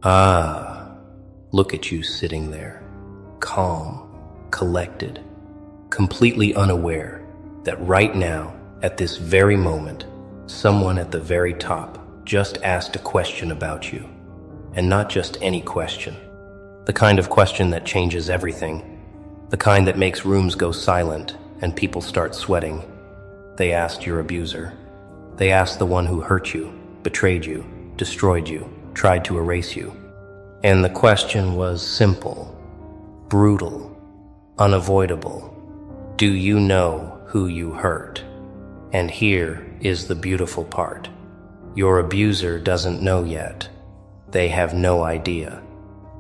Ah, look at you sitting there, calm, collected, completely unaware that right now, at this very moment, someone at the very top just asked a question about you. And not just any question. The kind of question that changes everything. The kind that makes rooms go silent and people start sweating. They asked your abuser. They asked the one who hurt you, betrayed you, destroyed you, tried to erase you. And the question was simple, brutal, unavoidable. Do you know who you hurt? And here is the beautiful part. Your abuser doesn't know yet. They have no idea.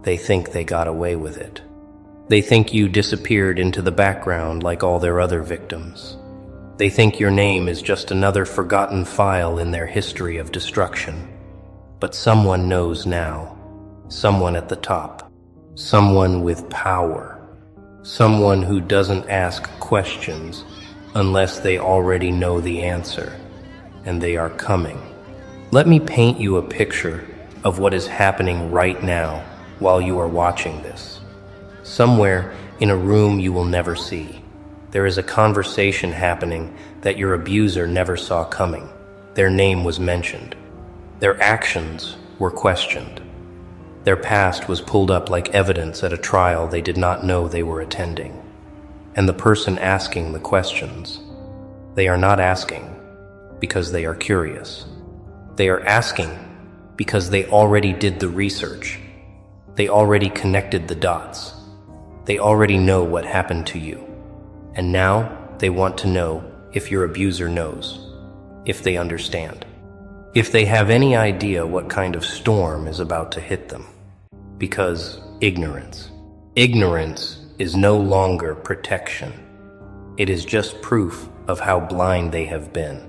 They think they got away with it. They think you disappeared into the background like all their other victims. They think your name is just another forgotten file in their history of destruction. But someone knows now. Someone at the top. Someone with power. Someone who doesn't ask questions unless they already know the answer. And they are coming. Let me paint you a picture of what is happening right now while you are watching this. Somewhere in a room you will never see, there is a conversation happening that your abuser never saw coming. Their name was mentioned. Their actions were questioned. Their past was pulled up like evidence at a trial they did not know they were attending. And the person asking the questions, they are not asking because they are curious. They are asking because they already did the research. They already connected the dots. They already know what happened to you. And now they want to know if your abuser knows, if they understand, if they have any idea what kind of storm is about to hit them. Because ignorance is no longer protection. It is just proof of how blind they have been.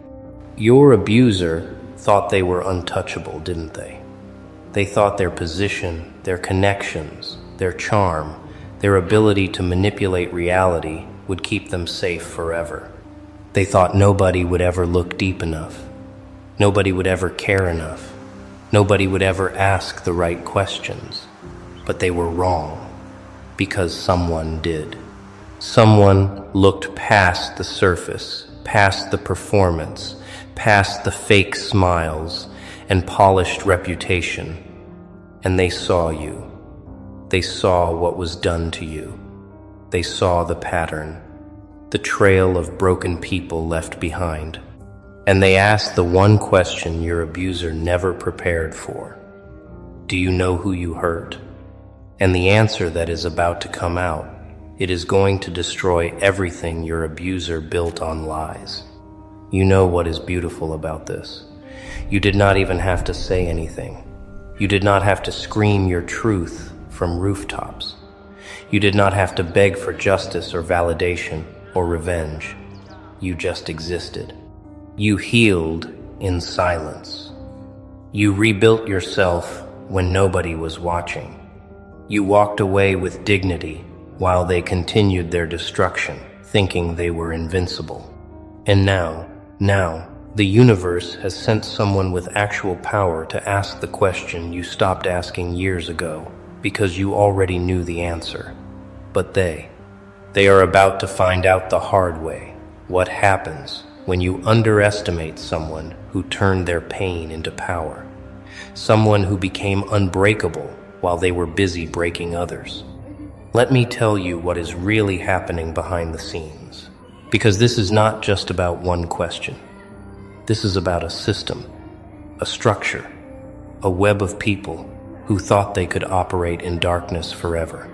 Your abuser thought they were untouchable, didn't they? They thought their position, their connections, their charm, their ability to manipulate reality would keep them safe forever. They thought nobody would ever look deep enough. Nobody would ever care enough. Nobody would ever ask the right questions. But they were wrong, because someone did. Someone looked past the surface, past the performance, past the fake smiles and polished reputation, and they saw you. They saw what was done to you. They saw the pattern, the trail of broken people left behind, and they asked the one question your abuser never prepared for. Do you know who you hurt? And the answer that is about to come out, it is going to destroy everything your abuser built on lies. You know what is beautiful about this. You did not even have to say anything. You did not have to scream your truth from rooftops. You did not have to beg for justice or validation or revenge. You just existed. You healed in silence. You rebuilt yourself when nobody was watching. You walked away with dignity while they continued their destruction, thinking they were invincible. And now, the universe has sent someone with actual power to ask the question you stopped asking years ago because you already knew the answer. But they are about to find out the hard way what happens when you underestimate someone who turned their pain into power, someone who became unbreakable while they were busy breaking others. Let me tell you what is really happening behind the scenes, because this is not just about one question. This is about a system, a structure, a web of people who thought they could operate in darkness forever.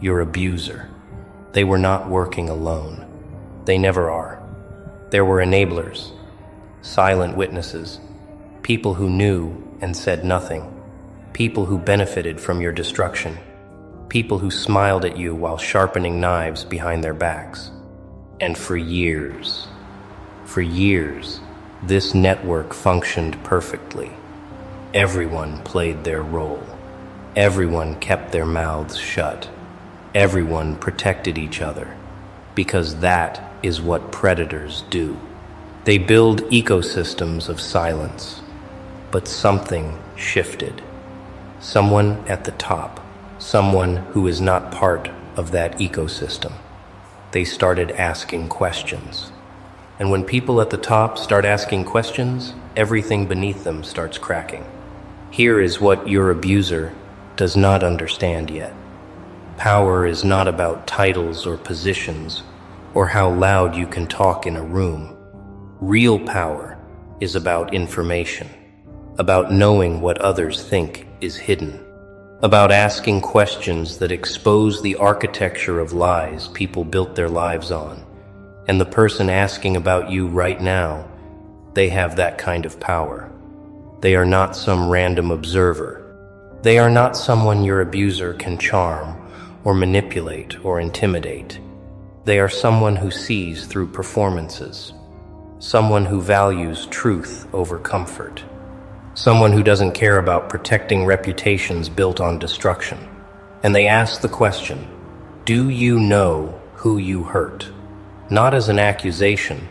Your abuser. They were not working alone. They never are. There were enablers, silent witnesses, people who knew and said nothing, people who benefited from your destruction, people who smiled at you while sharpening knives behind their backs. And for years, this network functioned perfectly. Everyone played their role. Everyone kept their mouths shut. Everyone protected each other, because that is what predators do. They build ecosystems of silence. But something shifted. someone at the top, someone who is not part of that ecosystem. They started asking questions. And when people at the top start asking questions, everything beneath them starts cracking. Here is what your abuser does not understand yet. Power is not about titles or positions, or how loud you can talk in a room. Real power is about information, about knowing what others think is hidden, about asking questions that expose the architecture of lies people built their lives on. And the person asking about you right now, they have that kind of power. They are not some random observer. They are not someone your abuser can charm or manipulate or intimidate. They are someone who sees through performances, someone who values truth over comfort, someone who doesn't care about protecting reputations built on destruction. And they ask the question, do you know who you hurt? Not as an accusation,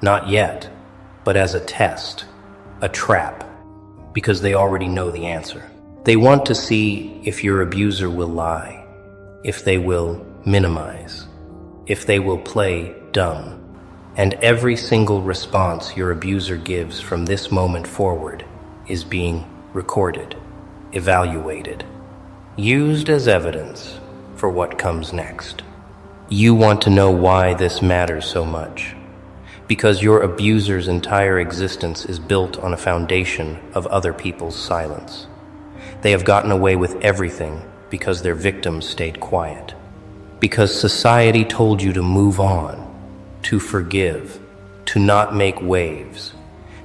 not yet, but as a test, a trap, because they already know the answer. They want to see if your abuser will lie, if they will minimize, if they will play dumb. And every single response your abuser gives from this moment forward is being recorded, evaluated, used as evidence for what comes next. You want to know why this matters so much, because your abuser's entire existence is built on a foundation of other people's silence. They have gotten away with everything because their victims stayed quiet, because society told you to move on, to forgive, to not make waves,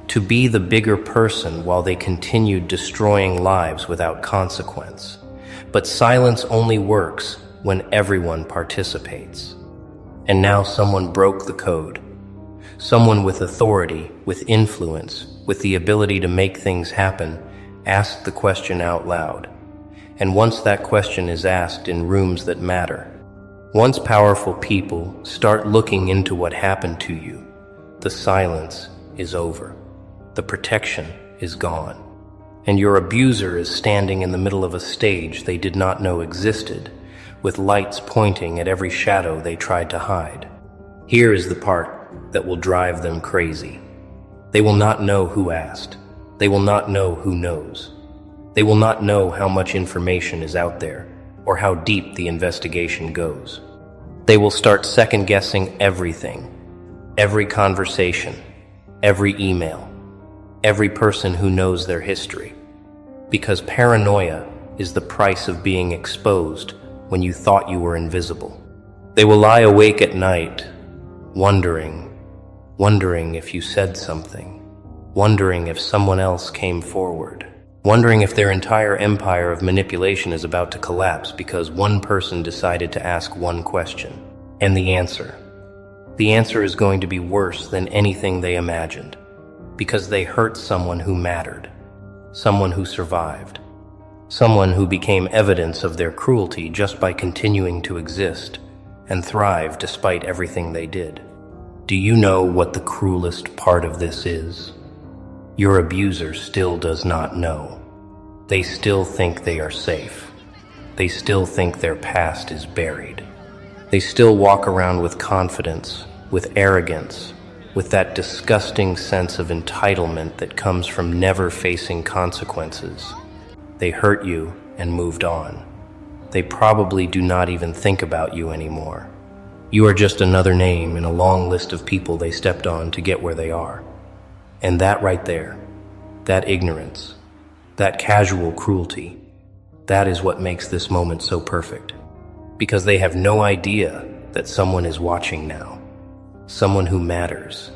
to be the bigger person while they continued destroying lives without consequence. But silence only works when everyone participates. And now someone broke the code. Someone with authority, with influence, with the ability to make things happen, asked the question out loud. And once that question is asked in rooms that matter, once powerful people start looking into what happened to you, the silence is over. The protection is gone. And your abuser is standing in the middle of a stage they did not know existed, with lights pointing at every shadow they tried to hide. Here is the part that will drive them crazy. They will not know who asked. They will not know who knows. They will not know how much information is out there, or how deep the investigation goes. They will start second-guessing everything, every conversation, every email, every person who knows their history. Because paranoia is the price of being exposed when you thought you were invisible. They will lie awake at night, wondering if you said something, wondering if someone else came forward, wondering if their entire empire of manipulation is about to collapse because one person decided to ask one question. And the answer is going to be worse than anything they imagined, because they hurt someone who mattered, someone who survived, someone who became evidence of their cruelty just by continuing to exist and thrive despite everything they did. Do you know what the cruelest part of this is? Your abuser still does not know. They still think they are safe. They still think their past is buried. They still walk around with confidence, with arrogance, with that disgusting sense of entitlement that comes from never facing consequences. They hurt you and moved on. They probably do not even think about you anymore. You are just another name in a long list of people they stepped on to get where they are. And that right there, that ignorance, that casual cruelty, that is what makes this moment so perfect. Because they have no idea that someone is watching now. Someone who matters.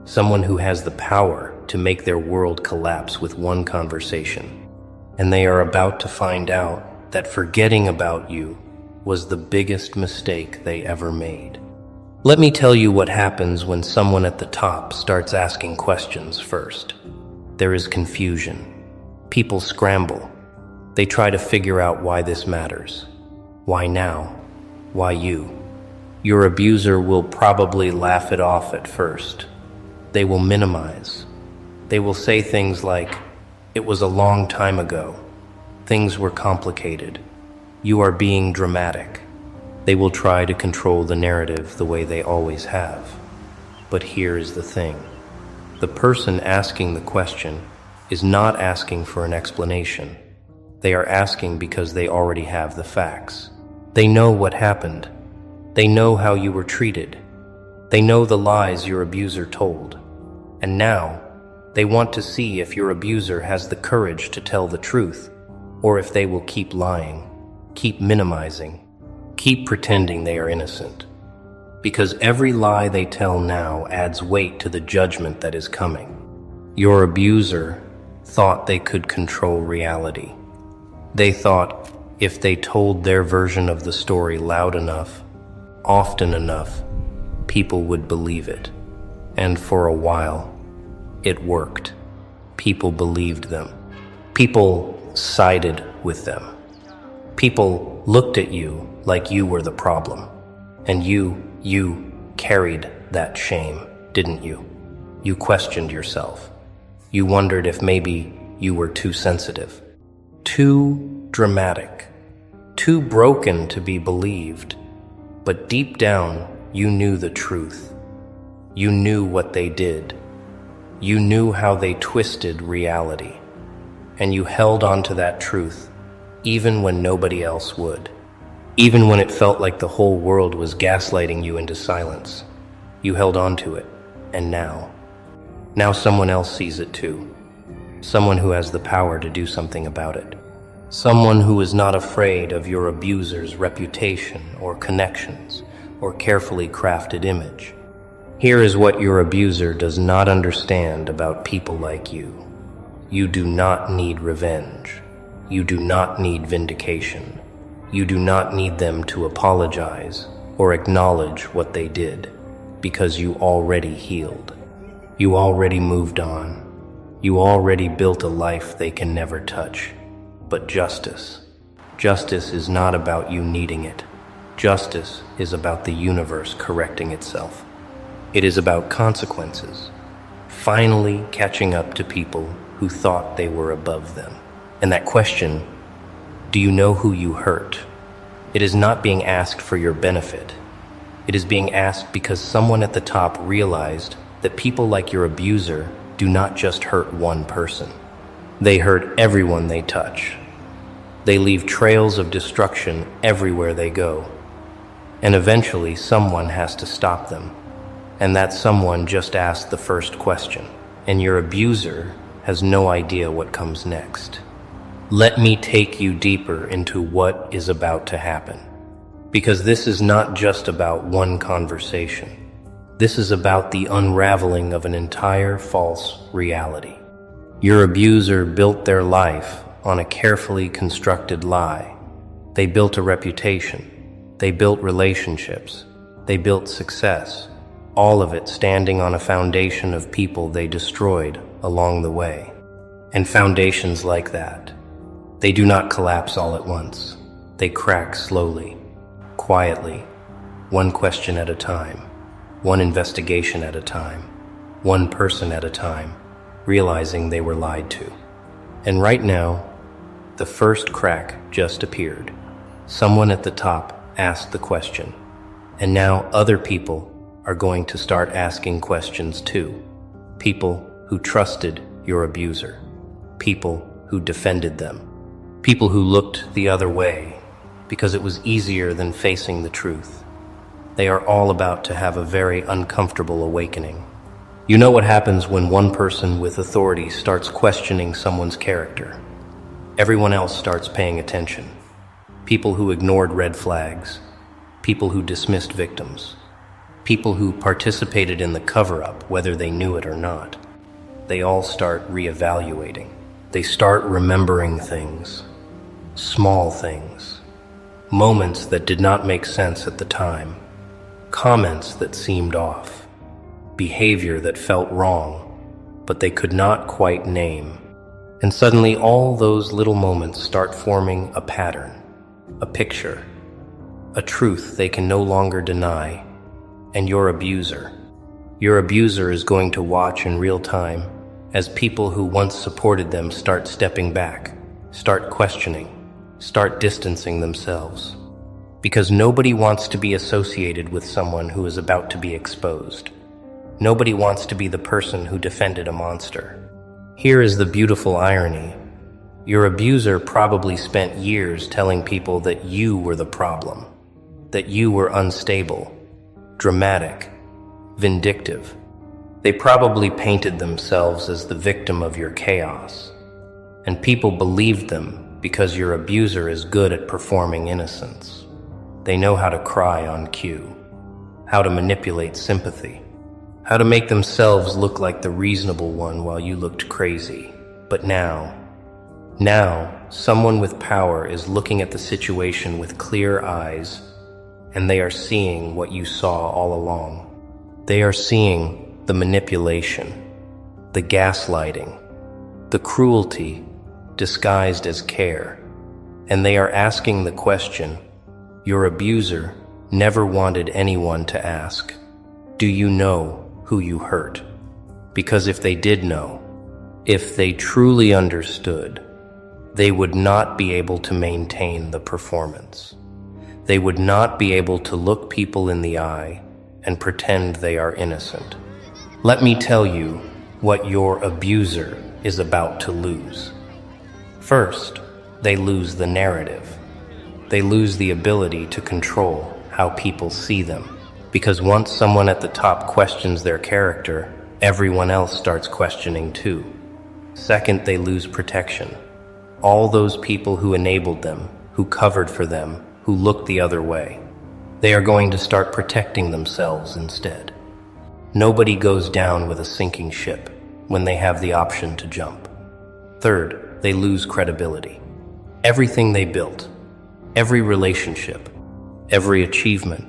Someone who has the power to make their world collapse with one conversation. And they are about to find out that forgetting about you was the biggest mistake they ever made. Let me tell you what happens when someone at the top starts asking questions first. There is confusion. People scramble. They try to figure out why this matters. Why now? Why you? Your abuser will probably laugh it off at first. They will minimize. They will say things like, "It was a long time ago." Things were complicated. You are being dramatic. They will try to control the narrative the way they always have. But here is the thing. The person asking the question is not asking for an explanation. They are asking because they already have the facts. They know what happened. They know how you were treated. They know the lies your abuser told. And now, they want to see if your abuser has the courage to tell the truth, or if they will keep lying, keep minimizing, keep pretending they are innocent. Because every lie they tell now adds weight to the judgment that is coming. Your abuser thought they could control reality. They thought if they told their version of the story loud enough, often enough, people would believe it. And for a while, it worked. People believed them. People sided with them. People looked at you like you were the problem. And you carried that shame, didn't you? You questioned yourself. You wondered if maybe you were too sensitive, too dramatic, too broken to be believed. But deep down, you knew the truth. You knew what they did. You knew how they twisted reality. And you held on to that truth, even when nobody else would. Even when it felt like the whole world was gaslighting you into silence, you held on to it. And now someone else sees it too. Someone who has the power to do something about it. Someone who is not afraid of your abuser's reputation or connections or carefully crafted image. Here is what your abuser does not understand about people like you. You do not need revenge. You do not need vindication. You do not need them to apologize or acknowledge what they did, because you already healed. You already moved on. You already built a life they can never touch. But justice is not about you needing it. Justice is about the universe correcting itself. It is about consequences, finally catching up to people who thought they were above them. And that question, do you know who you hurt? It is not being asked for your benefit. It is being asked because someone at the top realized that people like your abuser do not just hurt one person. They hurt everyone they touch. They leave trails of destruction everywhere they go. And eventually someone has to stop them. And that someone just asked the first question. And your abuser has no idea what comes next. Let me take you deeper into what is about to happen. Because this is not just about one conversation. This is about the unraveling of an entire false reality. Your abuser built their life on a carefully constructed lie. They built a reputation. They built relationships. They built success. All of it standing on a foundation of people they destroyed along the way. And foundations like that, they do not collapse all at once. They crack slowly, quietly, one question at a time, one investigation at a time, one person at a time, realizing they were lied to. And right now, the first crack just appeared. Someone at the top asked the question, and now other people are going to start asking questions too. People who trusted your abuser. People who defended them. People who looked the other way because it was easier than facing the truth. They are all about to have a very uncomfortable awakening. You know what happens when one person with authority starts questioning someone's character. Everyone else starts paying attention. People who ignored red flags. People who dismissed victims. People who participated in the cover-up, whether they knew it or not. They all start reevaluating. They start remembering things. Small things. Moments that did not make sense at the time. Comments that seemed off. Behavior that felt wrong, but they could not quite name. And suddenly all those little moments start forming a pattern, a picture, a truth they can no longer deny. And your abuser is going to watch in real time as people who once supported them start stepping back, start questioning, start distancing themselves. Because nobody wants to be associated with someone who is about to be exposed. Nobody wants to be the person who defended a monster. Here is the beautiful irony. Your abuser probably spent years telling people that you were the problem, that you were unstable, dramatic, vindictive. They probably painted themselves as the victim of your chaos. And people believed them because your abuser is good at performing innocence. They know how to cry on cue, how to manipulate sympathy, how to make themselves look like the reasonable one while you looked crazy. But now, someone with power is looking at the situation with clear eyes, and they are seeing what you saw all along. They are seeing the manipulation, the gaslighting, the cruelty disguised as care, and they are asking the question your abuser never wanted anyone to ask. Do you know who you hurt? Because if they did know, if they truly understood, they would not be able to maintain the performance. They would not be able to look people in the eye and pretend they are innocent. Let me tell you what your abuser is about to lose. First, they lose the narrative. They lose the ability to control how people see them. Because once someone at the top questions their character, everyone else starts questioning too. Second, they lose protection. All those people who enabled them, who covered for them, who looked the other way, they are going to start protecting themselves instead. Nobody goes down with a sinking ship when they have the option to jump. Third, they lose credibility. Everything they built, every relationship, every achievement,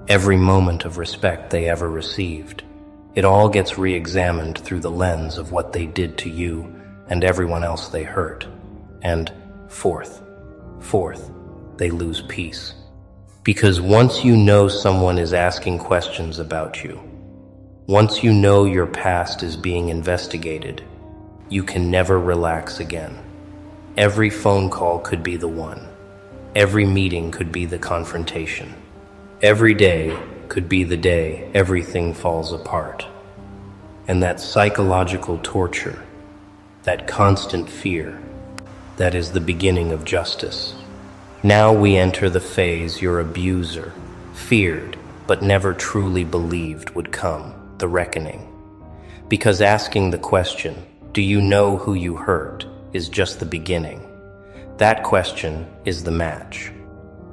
every moment of respect they ever received, it all gets re-examined through the lens of what they did to you and everyone else they hurt. And fourth, they lose peace. Because once you know someone is asking questions about you, once you know your past is being investigated, you can never relax again. Every phone call could be the one. Every meeting could be the confrontation. Every day could be the day everything falls apart. And that psychological torture, that constant fear, that is the beginning of justice. Now we enter the phase your abuser feared but never truly believed would come, the reckoning. Because asking the question, do you know who you hurt, is just the beginning. That question is the match.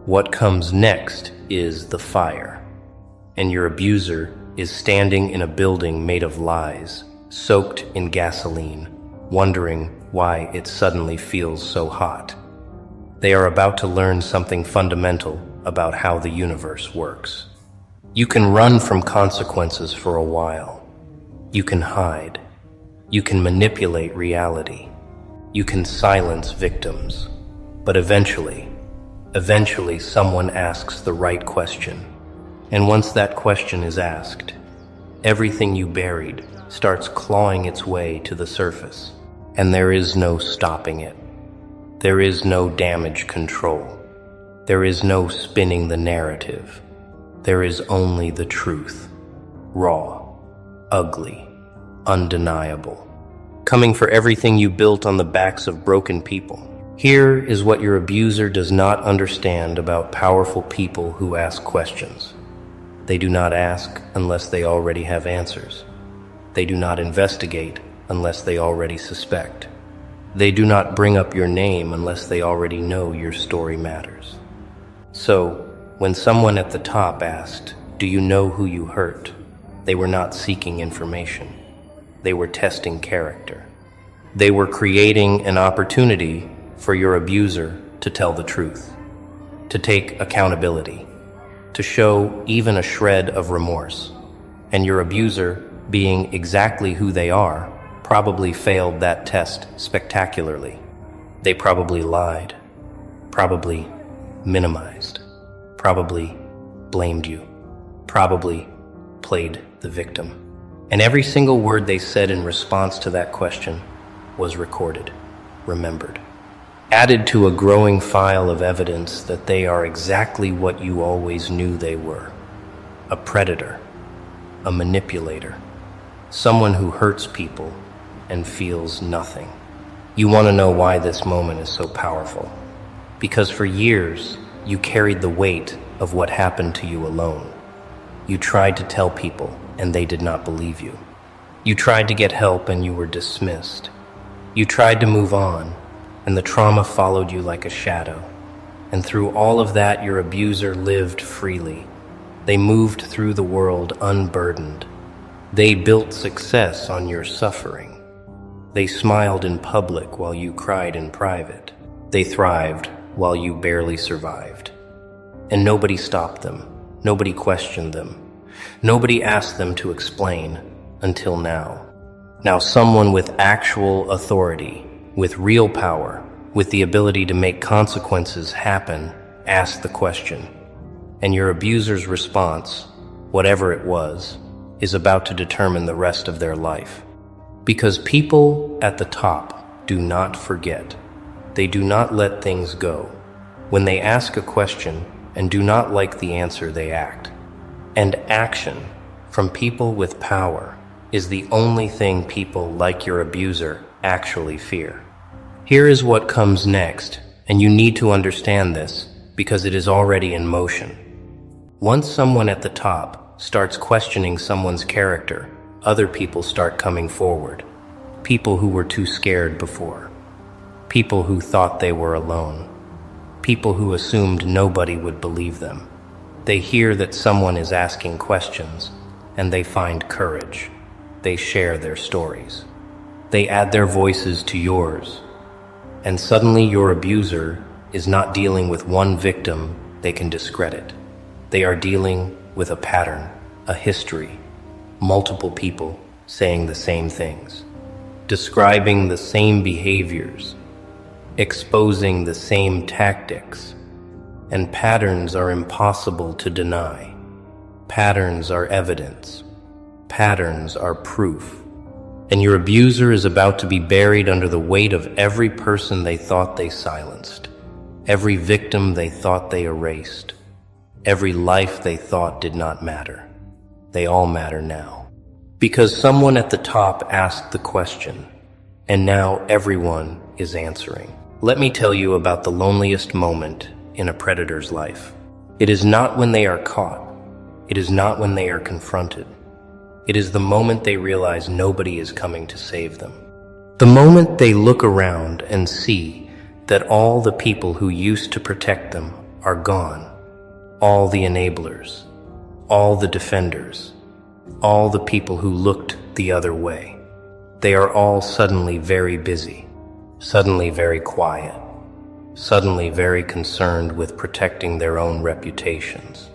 What comes next is the fire. And your abuser is standing in a building made of lies, soaked in gasoline, wondering why it suddenly feels so hot. They are about to learn something fundamental about how the universe works. You can run from consequences for a while. You can hide. You can manipulate reality. You can silence victims. But eventually someone asks the right question. And once that question is asked, everything you buried starts clawing its way to the surface. And there is no stopping it. There is no damage control. There is no spinning the narrative. There is only the truth. Raw, ugly, undeniable. Coming for everything you built on the backs of broken people. Here is what your abuser does not understand about powerful people who ask questions. They do not ask unless they already have answers. They do not investigate unless they already suspect. They do not bring up your name unless they already know your story matters. So, when someone at the top asked, do you know who you hurt? They were not seeking information. They were testing character. They were creating an opportunity for your abuser to tell the truth, to take accountability, to show even a shred of remorse. And your abuser, being exactly who they are, probably failed that test spectacularly. They probably lied, probably minimized, probably blamed you, probably played the victim. And every single word they said in response to that question was recorded, remembered. added to a growing file of evidence that they are exactly what you always knew they were: a predator, a manipulator, someone who hurts people and feels nothing. You want to know why this moment is so powerful? Because for years, you carried the weight of what happened to you alone. You tried to tell people, and they did not believe you. You tried to get help, and you were dismissed. You tried to move on, and the trauma followed you like a shadow. And through all of that, your abuser lived freely. They moved through the world unburdened. They built success on your suffering. They smiled in public while you cried in private. They thrived while you barely survived. And nobody stopped them. Nobody questioned them. Nobody asked them to explain until now. Now someone with actual authority, with real power, with the ability to make consequences happen, asked the question. And your abuser's response, whatever it was, is about to determine the rest of their life. Because people at the top do not forget. They do not let things go. When they ask a question and do not like the answer, they act. And action from people with power is the only thing people like your abuser actually fear. Here is what comes next, and you need to understand this because it is already in motion. Once someone at the top starts questioning someone's character, other people start coming forward. People who were too scared before. People who thought they were alone. People who assumed nobody would believe them. They hear that someone is asking questions, and they find courage. They share their stories. They add their voices to yours. And suddenly your abuser is not dealing with one victim they can discredit. They are dealing with a pattern, a history, multiple people saying the same things, describing the same behaviors, exposing the same tactics. And patterns are impossible to deny. Patterns are evidence. Patterns are proof. And your abuser is about to be buried under the weight of every person they thought they silenced, every victim they thought they erased, every life they thought did not matter. They all matter now. Because someone at the top asked the question, and now everyone is answering. Let me tell you about the loneliest moment in a predator's life. It is not when they are caught. It is not when they are confronted. It is the moment they realize nobody is coming to save them. The moment they look around and see that all the people who used to protect them are gone. All the enablers, all the defenders, all the people who looked the other way. They are all suddenly very busy, suddenly very quiet, suddenly very concerned with protecting their own reputations.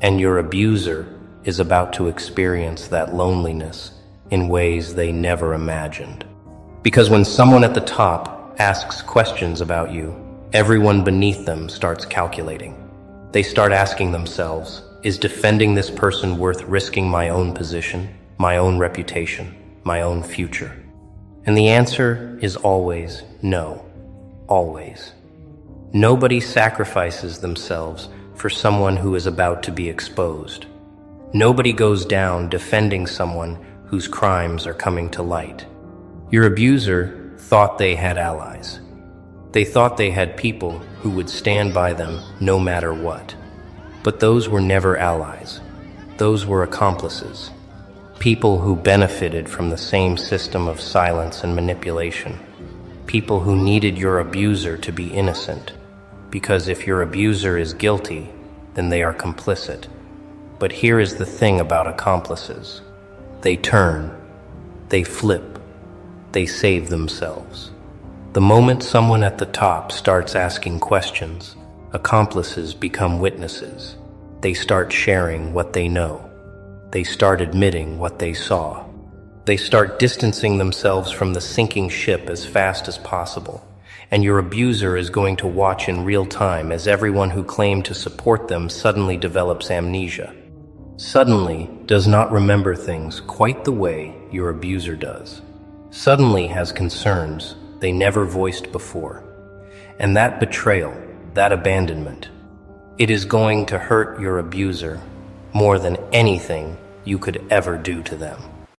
And your abuser is about to experience that loneliness in ways they never imagined. Because when someone at the top asks questions about you, everyone beneath them starts calculating. They start asking themselves, is defending this person worth risking my own position, my own reputation, my own future? And the answer is always no. Always. Nobody sacrifices themselves for someone who is about to be exposed. Nobody goes down defending someone whose crimes are coming to light. Your abuser thought they had allies. They thought they had people who would stand by them no matter what. But those were never allies. Those were accomplices. People who benefited from the same system of silence and manipulation. People who needed your abuser to be innocent. Because if your abuser is guilty, then they are complicit. But here is the thing about accomplices. They turn, they flip, they save themselves. The moment someone at the top starts asking questions, accomplices become witnesses. They start sharing what they know. They start admitting what they saw. They start distancing themselves from the sinking ship as fast as possible. And your abuser is going to watch in real time as everyone who claimed to support them suddenly develops amnesia. Suddenly does not remember things quite the way your abuser does. Suddenly has concerns they never voiced before. And that betrayal, that abandonment, it is going to hurt your abuser more than anything you could ever do to them.